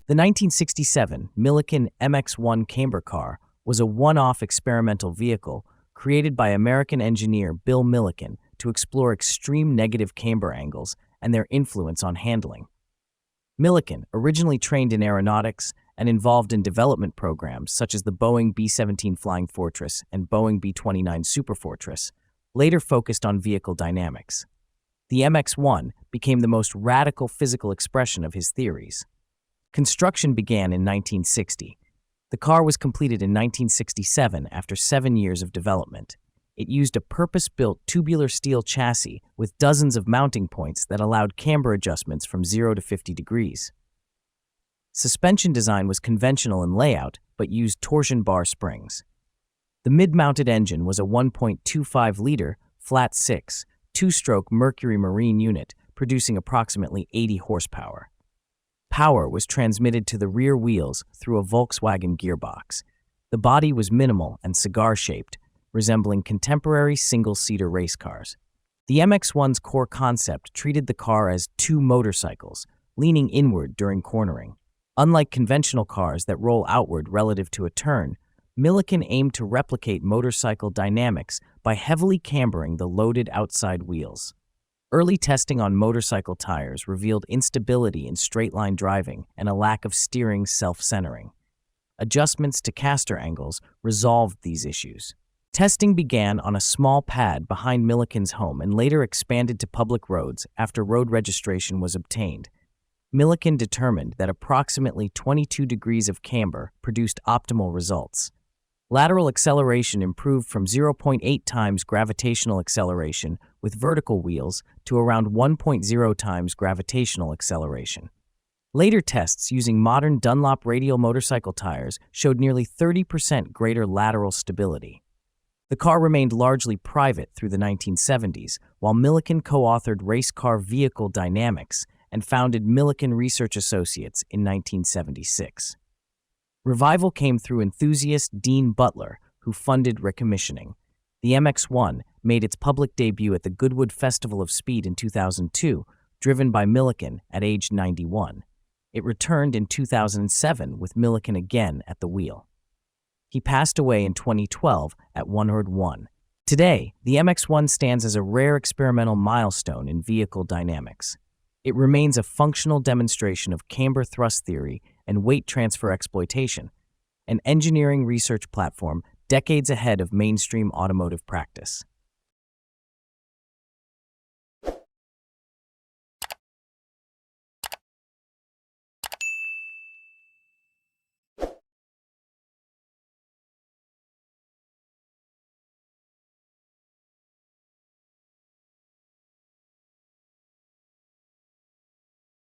The 1967 Milliken MX-1 Camber Car was a one-off experimental vehicle created by American engineer Bill Milliken to explore extreme negative camber angles and their influence on handling. Milliken, originally trained in aeronautics and involved in development programs such as the Boeing B-17 Flying Fortress and Boeing B-29 Superfortress, later focused on vehicle dynamics. The MX-1 became the most radical physical expression of his theories. Construction began in 1960. The car was completed in 1967 after 7 years of development. It used a purpose-built tubular steel chassis with dozens of mounting points that allowed camber adjustments from 0 to 50 degrees. Suspension design was conventional in layout, but used torsion bar springs. The mid-mounted engine was a 1.25-liter, flat-six, two-stroke Mercury Marine unit, producing approximately 80 horsepower. Power was transmitted to the rear wheels through a Volkswagen gearbox. The body was minimal and cigar-shaped, resembling contemporary single-seater race cars. The MX-1's core concept treated the car as two motorcycles, leaning inward during cornering. Unlike conventional cars that roll outward relative to a turn, Milliken aimed to replicate motorcycle dynamics by heavily cambering the loaded outside wheels. Early testing on motorcycle tires revealed instability in straight-line driving and a lack of steering self-centering. Adjustments to caster angles resolved these issues. Testing began on a small pad behind Milliken's home and later expanded to public roads after road registration was obtained. Milliken determined that approximately 22 degrees of camber produced optimal results. Lateral acceleration improved from 0.8 times gravitational acceleration with vertical wheels to around 1.0 times gravitational acceleration. Later tests using modern Dunlop radial motorcycle tires showed nearly 30% greater lateral stability. The car remained largely private through the 1970s, while Milliken co-authored race car vehicle dynamics and founded Milliken Research Associates in 1976. Revival came through enthusiast Dean Butler, who funded recommissioning. The MX-1 made its public debut at the Goodwood Festival of Speed in 2002, driven by Milliken at age 91. It returned in 2007 with Milliken again at the wheel. He passed away in 2012 at 101. Today, the MX-1 stands as a rare experimental milestone in vehicle dynamics. It remains a functional demonstration of camber thrust theory and weight transfer exploitation, an engineering research platform decades ahead of mainstream automotive practice.